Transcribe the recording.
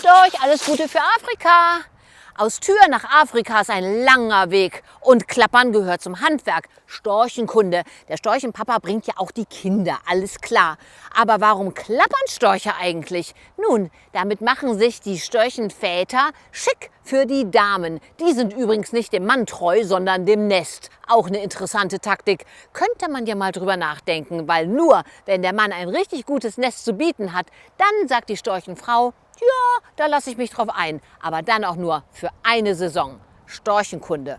Storch, alles Gute für Afrika. Aus Tür nach Afrika ist ein langer Weg und Klappern gehört zum Handwerk. Storchenkunde. Der Storchenpapa bringt ja auch die Kinder, alles klar. Aber warum klappern Störche eigentlich? Nun, damit machen sich die Störchenväter schick für die Damen. Die sind übrigens nicht dem Mann treu, sondern dem Nest. Auch eine interessante Taktik. Könnte man ja mal drüber nachdenken, weil nur wenn der Mann ein richtig gutes Nest zu bieten hat, dann sagt die Storchenfrau, ja, da lasse ich mich drauf ein, aber dann auch nur für eine Saison. Storchenkunde.